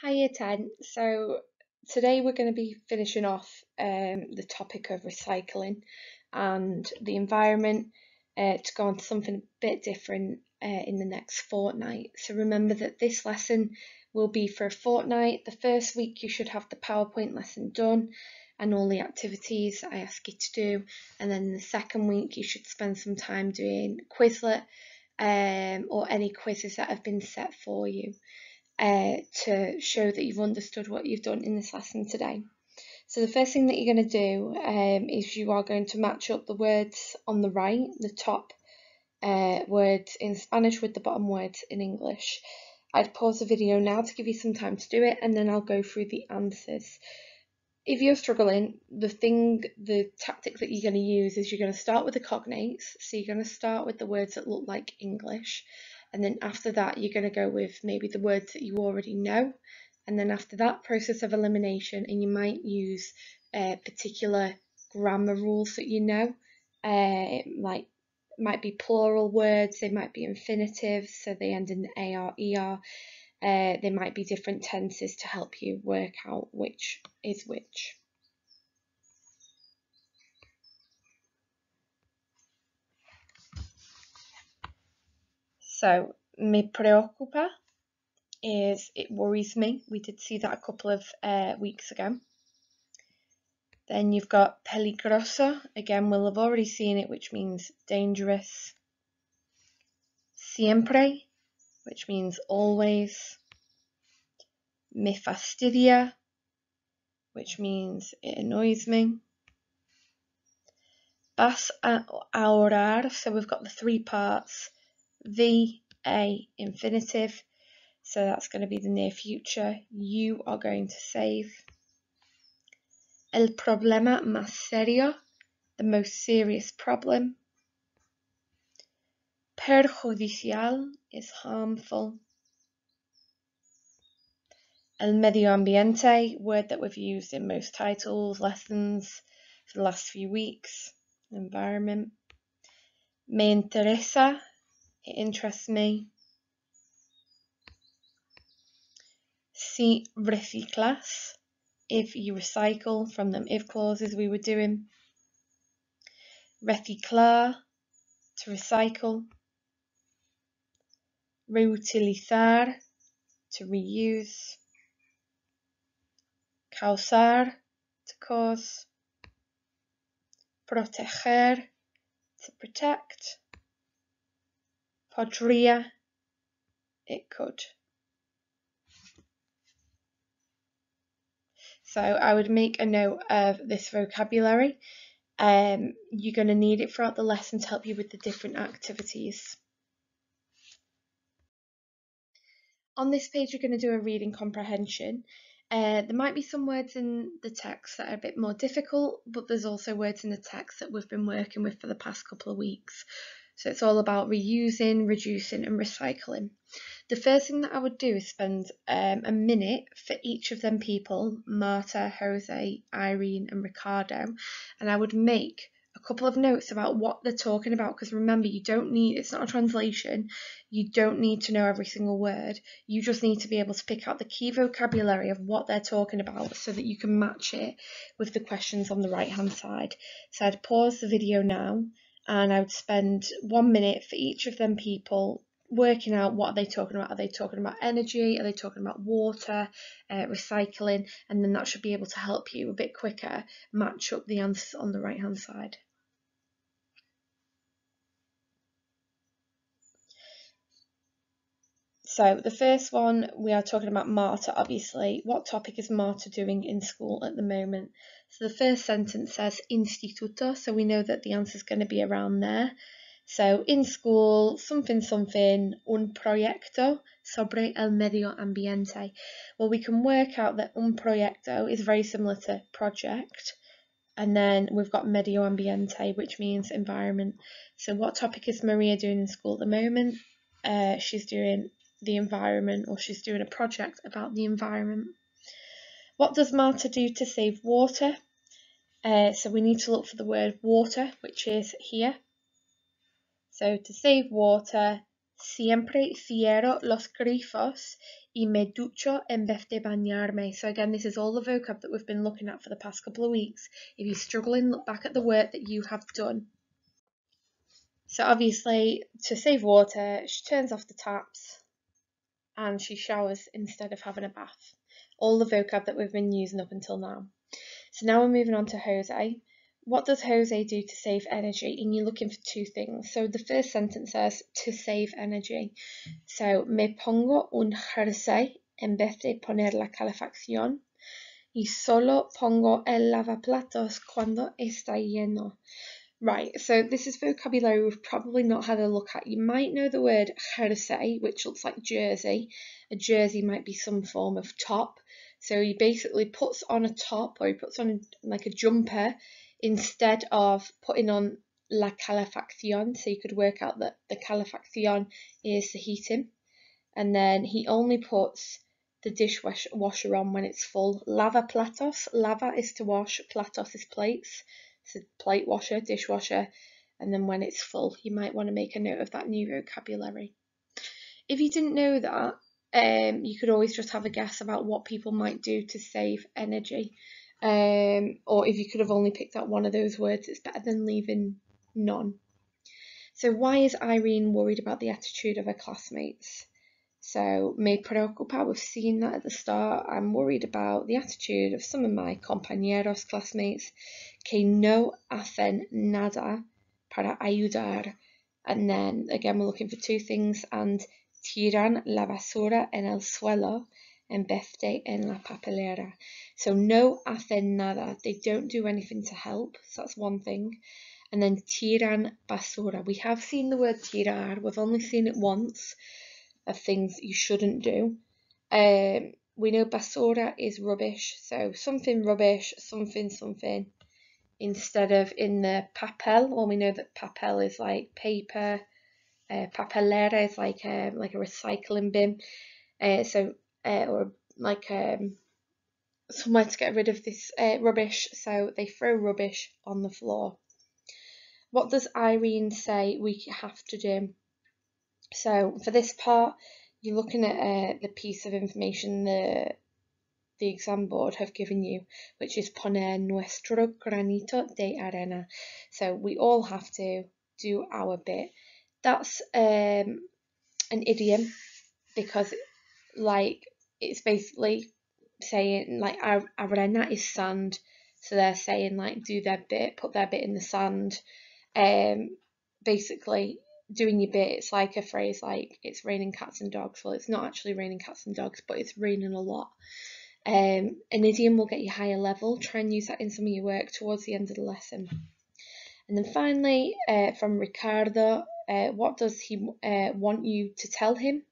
Hi Year 10. So today we're going to be finishing off the topic of recycling and the environment to go on to something a bit different in the next fortnight. So remember that this lesson will be for a fortnight. The first week you should have the PowerPoint lesson done and all the activities I ask you to do. And then the second week you should spend some time doing Quizlet or any quizzes that have been set for you to show that you've understood what you've done in this lesson today. So the first thing that you're going to do is you are going to match up the words on the right, the top words in Spanish with the bottom words in English. I'd pause the video now to give you some time to do it, and then I'll go through the answers. If you're struggling, the tactic that you're going to use is you're going to start with the cognates. So you're going to start with the words that look like English. And then after that, you're going to go with maybe the words that you already know. And then after that, process of elimination, and you might use particular grammar rules that you know. It might be plural words, they might be infinitives, so they end in AR, ER. There might be different tenses to help you work out which is which. So, me preocupa is it worries me. We did see that a couple of weeks ago. Then you've got peligroso. Again, we'll have already seen it, which means dangerous. Siempre, which means always. Me fastidia, which means it annoys me. Vas a ahorrar, so we've got the three parts. A infinitive, so that's going to be the near future. You are going to save. El problema más serio, the most serious problem. Perjudicial is harmful. El medio ambiente, word that we've used in most titles, lessons for the last few weeks. Environment. Me interesa, it interests me. Si reciclas, if you recycle, from them if clauses we were doing. Reciclar, to recycle. Reutilizar, to reuse. Causar, to cause. Proteger, to protect. Podría, it could. So I would make a note of this vocabulary. You're going to need it throughout the lesson to help you with the different activities. On this page, you're going to do a reading comprehension. There might be some words in the text that are a bit more difficult, but there's also words in the text that we've been working with for the past couple of weeks. So it's all about reusing, reducing and recycling. The first thing that I would do is spend a minute for each of them people, Marta, Jose, Irene and Ricardo, and I would make a couple of notes about what they're talking about, because remember, it's not a translation, you don't need to know every single word, you just need to be able to pick out the key vocabulary of what they're talking about so that you can match it with the questions on the right hand side. So I'd pause the video now and I would spend 1 minute for each of them people working out what are they talking about. Are they talking about energy? Are they talking about water, recycling? And then that should be able to help you a bit quicker match up the answers on the right hand side. So the first one, we are talking about Marta, obviously. What topic is Marta doing in school at the moment? So the first sentence says instituto, so we know that the answer is going to be around there. So in school, something, un proyecto sobre el medio ambiente. Well, we can work out that un proyecto is very similar to project. And then we've got medio ambiente, which means environment. So what topic is Maria doing in school at the moment? She's doing the environment, or she's doing a project about the environment. What does Marta do to save water? So we need to look for the word water, which is here. So to save water, siempre cierro los grifos y me ducho en vez de bañarme. So again, this is all the vocab that we've been looking at for the past couple of weeks. If you're struggling, look back at the work that you have done. So obviously, to save water, she turns off the taps and she showers instead of having a bath. All the vocab that we've been using up until now. So now we're moving on to Jose. What does Jose do to save energy? And you're looking for two things. So the first sentence says to save energy. So me pongo un jersey en vez de poner la calefacción y solo pongo el lavaplatos cuando está lleno. Right, so this is vocabulary we've probably not had a look at. You might know the word jersey, which looks like jersey. A jersey might be some form of top. So he basically puts on a top, or he puts on like a jumper instead of putting on la calefacción. So you could work out that the calefacción is the heating. And then he only puts the dishwasher on when it's full. Lava platos. Lava is to wash, platos is plates. So plate washer, dishwasher, and then when it's full. You might want to make a note of that new vocabulary. If you didn't know that, you could always just have a guess about what people might do to save energy. Or if you could have only picked out one of those words, it's better than leaving none. So why is Irene worried about the attitude of her classmates? So me preocupa, we've seen that at the start. I'm worried about the attitude of some of my compañeros, classmates, que no hacen nada para ayudar. And then again, we're looking for two things, and tiran la basura en el suelo en vez de en la papelera. So no hacen nada, they don't do anything to help. So that's one thing. And then tiran basura. We have seen the word tirar, we've only seen it once, of things you shouldn't do. We know basura is rubbish, so something rubbish, something, instead of in the papel. Well, we know that papel is like paper, papelera is like a recycling bin, or like somewhere to get rid of this rubbish, so they throw rubbish on the floor. What does Irene say we have to do? So for this part, you're looking at the piece of information the exam board have given you, which is poner nuestro granito de arena. So we all have to do our bit. That's an idiom, because like it's basically saying like arena is sand, so they're saying like do their bit, put their bit in the sand. Basically doing your bit. It's like a phrase like it's raining cats and dogs. Well, it's not actually raining cats and dogs, but it's raining a lot. An idiom will get you higher level. Try and use that in some of your work towards the end of the lesson. And then finally, from Ricardo, what does he want you to tell him?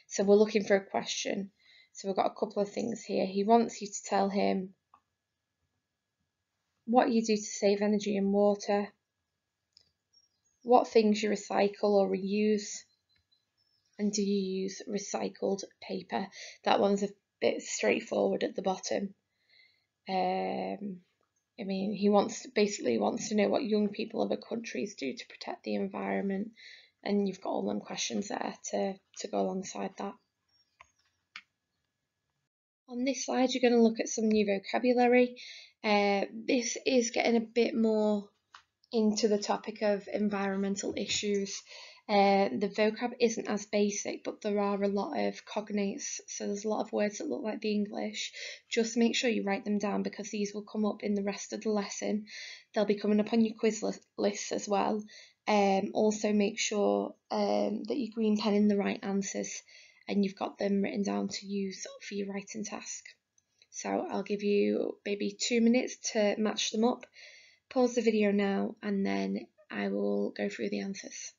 So we're looking for a question. So we've got a couple of things here. He wants you to tell him what you do to save energy and water, what things you recycle or reuse, and do you use recycled paper? That one's a bit straightforward at the bottom. I mean, he basically wants to know what young people of other countries do to protect the environment, and you've got all them questions there to go alongside that. On this slide, you're going to look at some new vocabulary. This is getting a bit more into the topic of environmental issues. The vocab isn't as basic, but there are a lot of cognates, so there's a lot of words that look like the English. Just make sure you write them down, because these will come up in the rest of the lesson. They'll be coming up on your quiz lists as well. Also make sure that you green pen in the right answers and you've got them written down to use for your writing task. So I'll give you maybe 2 minutes to match them up. Pause the video now and then I will go through the answers.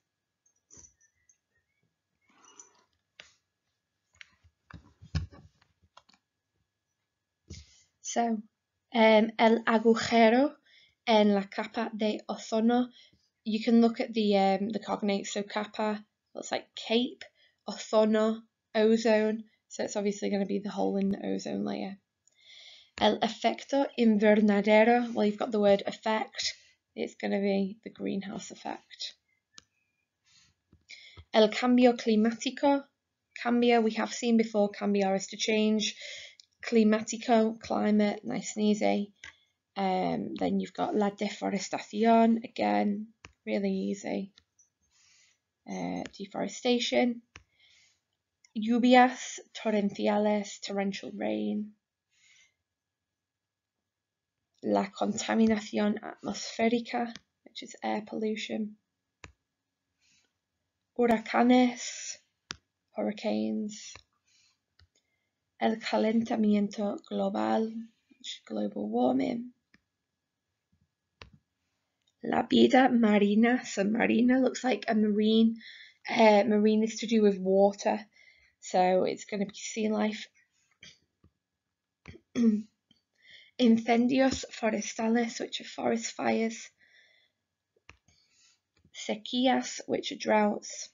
So, el agujero en la capa de ozono. You can look at the cognates. So capa looks like cape, ozono, ozone. So it's obviously going to be the hole in the ozone layer. El efecto invernadero. Well, you've got the word effect. It's going to be the greenhouse effect. El cambio climático. cambia, we have seen before, cambiar is to change. Climático, climate, nice and easy. Then you've got la deforestación, again, really easy. Deforestation. Lluvias torrenciales, torrential rain. La contaminación atmosférica, which is air pollution. Huracanes, hurricanes. El calentamiento global, which is global warming. La vida marina, so marina looks like a marine. Marine is to do with water, so it's going to be sea life. Incendios forestales, which are forest fires. Sequías, which are droughts.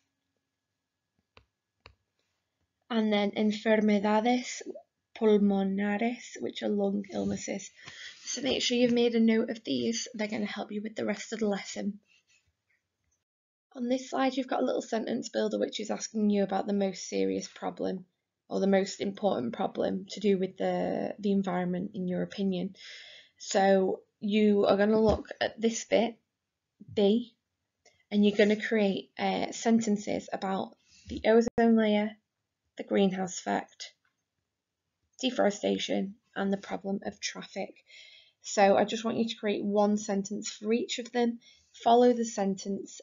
And then enfermedades pulmonares, which are lung illnesses. So make sure you've made a note of these. They're going to help you with the rest of the lesson. On this slide, you've got a little sentence builder which is asking you about the most serious problem or the most important problem to do with the environment in your opinion. So you are going to look at this bit, B, and you're going to create sentences about the ozone layer, the greenhouse effect, deforestation, and the problem of traffic. So I just want you to create one sentence for each of them. Follow the sentence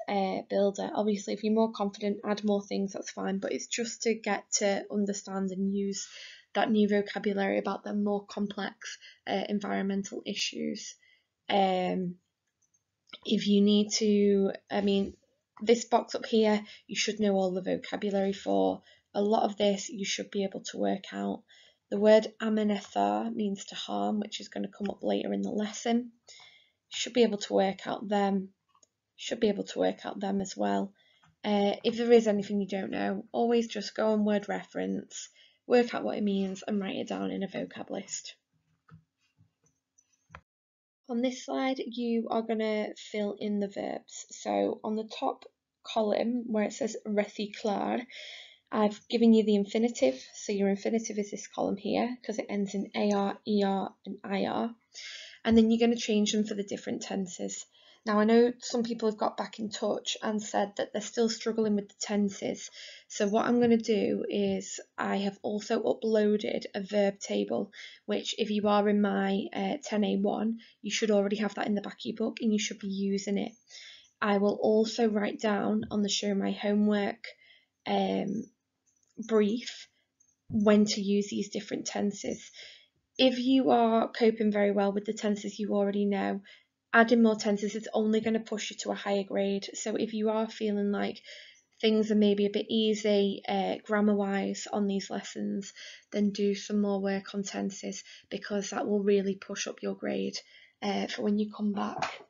builder. Obviously, if you're more confident, add more things, that's fine, but it's just to get to understand and use that new vocabulary about the more complex environmental issues. If you need to, this box up here, you should know all the vocabulary for. A lot of this you should be able to work out. The word amenazar means to harm, which is going to come up later in the lesson. You should be able to work out them. Should be able to work out them as well. If there is anything you don't know, always just go on word reference, work out what it means and write it down in a vocab list. On this slide, you are going to fill in the verbs. So on the top column where it says reciclar, I've given you the infinitive. So your infinitive is this column here because it ends in AR, ER and IR. And then you're going to change them for the different tenses. Now I know some people have got back in touch and said that they're still struggling with the tenses. So what I'm going to do is I have also uploaded a verb table, which if you are in my 10A1, you should already have that in the back of your book and you should be using it. I will also write down on the show my homework brief when to use these different tenses. If you are coping very well with the tenses you already know, adding more tenses is only going to push you to a higher grade. So if you are feeling like things are maybe a bit easy grammar wise on these lessons, then do some more work on tenses because that will really push up your grade for when you come back.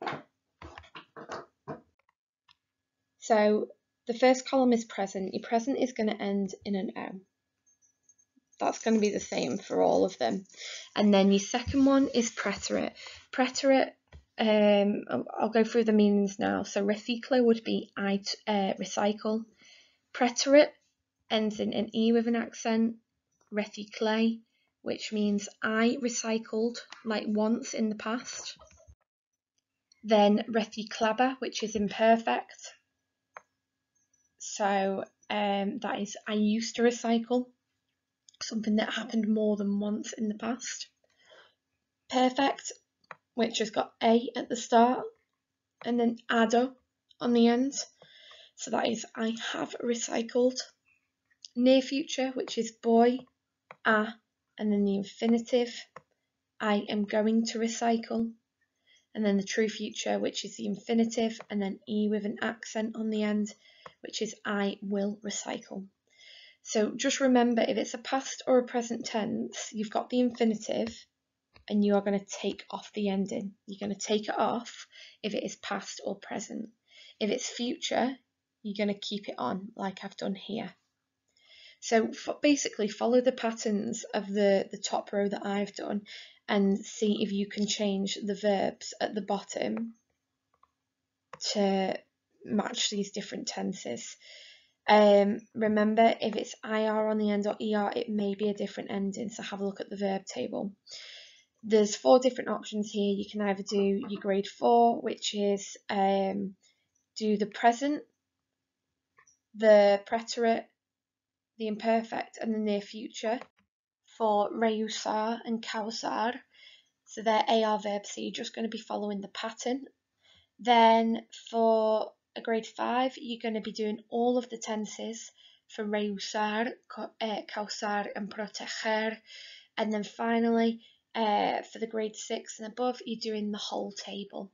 So the first column is present. Your present is going to end in an O. That's going to be the same for all of them. And then your second one is preterite. Preterite, I'll go through the meanings now. So reciclo would be I recycle. Preterite ends in an E with an accent. Reciclé, which means I recycled, like once in the past. Then reciclaba, which is imperfect. So that is I used to recycle, something that happened more than once in the past. Perfect, which has got A at the start and then ado on the end. So that is I have recycled. Near future, which is boy, and then the infinitive, I am going to recycle. And then the true future, which is the infinitive, and then E with an accent on the end, which is I will recycle. So just remember, if it's a past or a present tense, you've got the infinitive and you are going to take off the ending. You're going to take it off if it is past or present. If it's future, you're going to keep it on like I've done here. So basically follow the patterns of the top row that I've done and see if you can change the verbs at the bottom to match these different tenses. Remember, if it's IR on the end or ER, it may be a different ending, so have a look at the verb table. There's 4 different options here. You can either do your grade 4, which is do the present, the preterite, the imperfect, and the near future for reusar and causar. So they're AR verbs, so you're just going to be following the pattern. Then for a grade 5, you're going to be doing all of the tenses for reusar, causar, and proteger. And then finally, for the grade 6 and above, you're doing the whole table.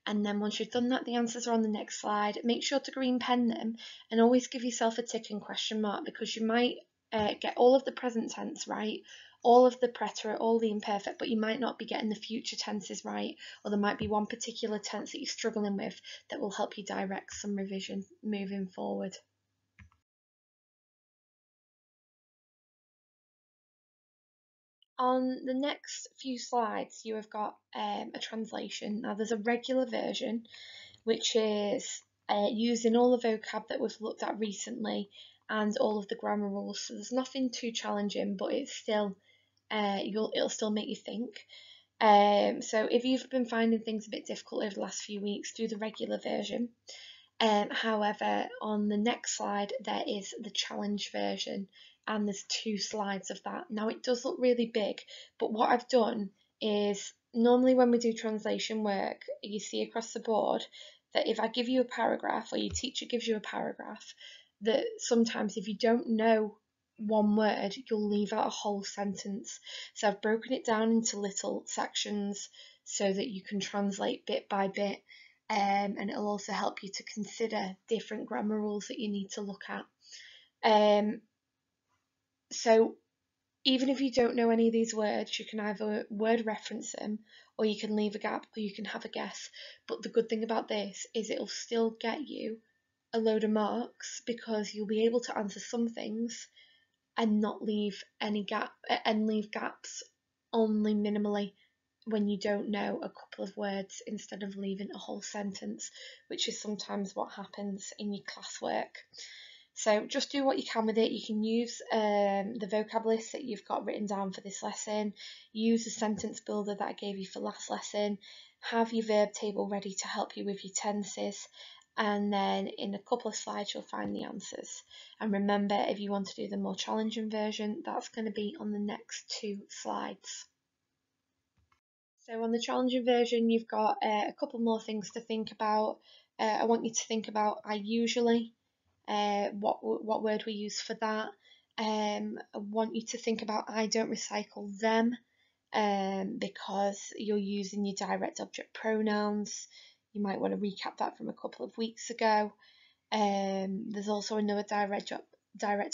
And then once you've done that, the answers are on the next slide. Make sure to green pen them and always give yourself a tick and question mark, because you might get all of the present tense right, all of the preterite, all the imperfect, but you might not be getting the future tenses right, or there might be one particular tense that you're struggling with that will help you direct some revision moving forward. On the next few slides, you have got a translation. Now, there's a regular version, which is using all the vocab that we've looked at recently and all of the grammar rules. So there's nothing too challenging, but it's still it'll still make you think. So if you've been finding things a bit difficult over the last few weeks, do the regular version. However, on the next slide, there is the challenge version, and there's 2 slides of that. Now, it does look really big, but what I've done is, normally when we do translation work, you see across the board that if I give you a paragraph, or your teacher gives you a paragraph, that sometimes if you don't know one word, you'll leave out a whole sentence. So I've broken it down into little sections so that you can translate bit by bit. And it'll also help you to consider different grammar rules that you need to look at. So even if you don't know any of these words, you can either word reference them, or you can leave a gap, or you can have a guess. But the good thing about this is it'll still get you a load of marks, because you'll be able to answer some things and not leave any gap, and leave gaps only minimally when you don't know a couple of words instead of leaving a whole sentence, which is sometimes what happens in your classwork. So just do what you can with it. You can use the vocab list that you've got written down for this lesson, use the sentence builder that I gave you for last lesson, have your verb table ready to help you with your tenses, and then in a couple of slides you'll find the answers. And remember, if you want to do the more challenging version, that's going to be on the next 2 slides. So on the challenging version, you've got a couple more things to think about. I want you to think about I usually, what word we use for that. I want you to think about I don't recycle them, because you're using your direct object pronouns. You might want to recap that from a couple of weeks ago. There's also another direct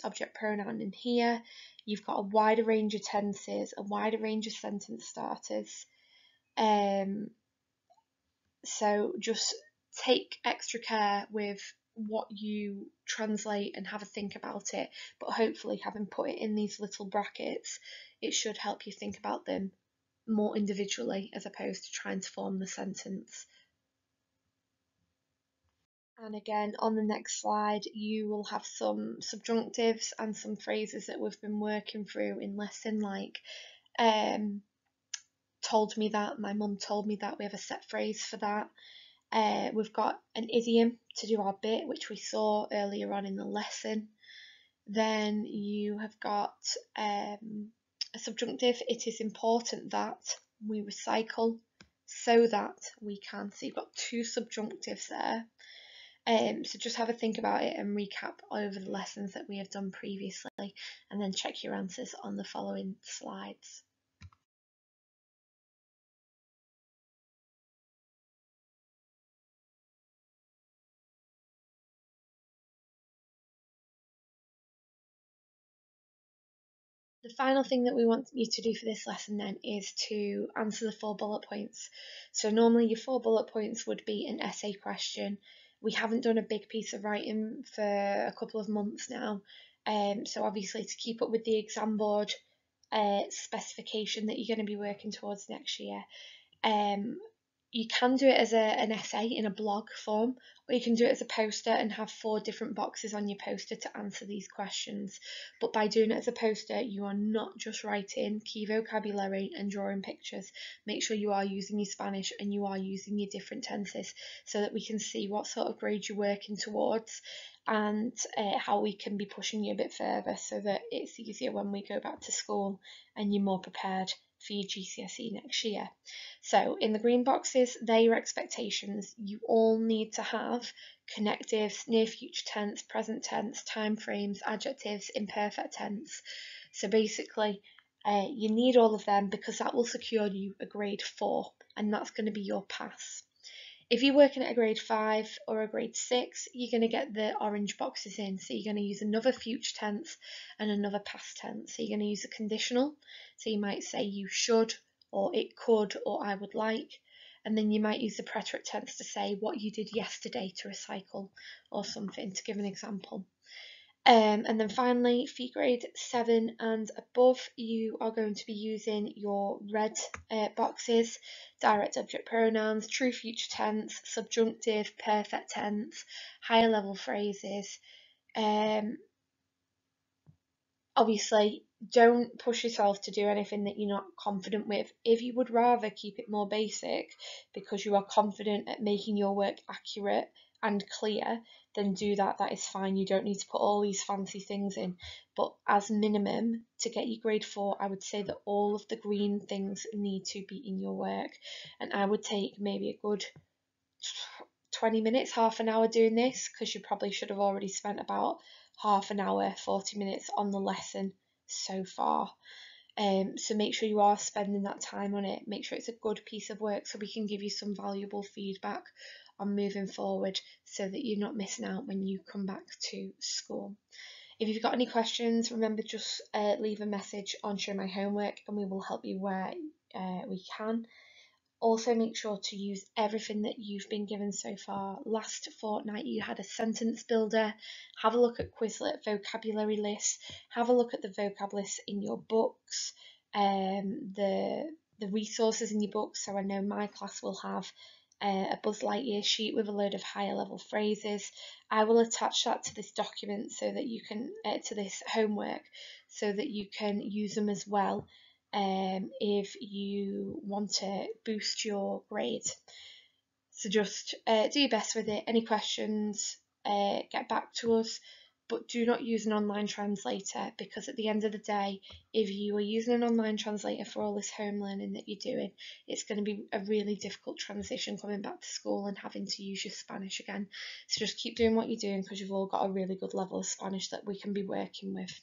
object pronoun in here. You've got a wider range of tenses, a wider range of sentence starters. So just take extra care with what you translate and have a think about it, but hopefully having put it in these little brackets, it should help you think about them more individually as opposed to trying to form the sentence. And again, on the next slide, you will have some subjunctives and some phrases that we've been working through in lesson, like told me that, my mum told me that. We have a set phrase for that. We've got an idiom to do our bit, which we saw earlier on in the lesson. Then you have got a subjunctive. It is important that we recycle so that we can. So you've got 2 subjunctives there. So just have a think about it and recap over the lessons that we have done previously, and then check your answers on the following slides. The final thing that we want you to do for this lesson then is to answer the 4 bullet points. So normally your 4 bullet points would be an essay question. We haven't done a big piece of writing for a couple of months now, so obviously to keep up with the exam board specification that you're going to be working towards next year, You can do it as an essay in a blog form, or you can do it as a poster and have 4 different boxes on your poster to answer these questions. But by doing it as a poster, you are not just writing key vocabulary and drawing pictures. Make sure you are using your Spanish and you are using your different tenses so that we can see what sort of grade you're working towards, and how we can be pushing you a bit further so that it's easier when we go back to school and you're more prepared for your GCSE next year. So in the green boxes, they're your expectations. You all need to have connectives, near future tense, present tense, time frames, adjectives, imperfect tense. So basically, you need all of them because that will secure you a grade 4, and that's going to be your pass. If you're working at a grade 5 or a grade 6, you're going to get the orange boxes in. So you're going to use another future tense and another past tense. So you're going to use a conditional. So you might say you should, or it could, or I would like. And then you might use the preterite tense to say what you did yesterday to recycle or something, to give an example. And then finally, for grade 7 and above, you are going to be using your red boxes: direct object pronouns, true future tense, subjunctive, perfect tense, higher level phrases. Obviously, don't push yourself to do anything that you're not confident with. If you would rather keep it more basic because you are confident at making your work accurate and clear, then do that. That is fine. You don't need to put all these fancy things in. But as minimum, to get your grade 4, I would say that all of the green things need to be in your work. And I would take maybe a good 20 minutes, half an hour doing this, because you probably should have already spent about half an hour, 40 minutes on the lesson so far. So make sure you are spending that time on it. Make sure it's a good piece of work so we can give you some valuable feedback on moving forward so that you're not missing out when you come back to school. If you've got any questions, remember, just leave a message on Show My Homework and we will help you where we can. Also, make sure to use everything that you've been given so far. Last fortnight you had a sentence builder. Have a look at Quizlet vocabulary lists. Have a look at the vocab lists in your books, the resources in your books. So I know my class will have a Buzz Lightyear sheet with a load of higher level phrases. I will attach that to this document so that you can, to this homework, so that you can use them as well. If you want to boost your grade. So just do your best with it. Any questions, get back to us, but do not use an online translator, because at the end of the day, if you are using an online translator for all this home learning that you're doing, it's going to be a really difficult transition coming back to school and having to use your Spanish again. So just keep doing what you're doing, because you've all got a really good level of Spanish that we can be working with.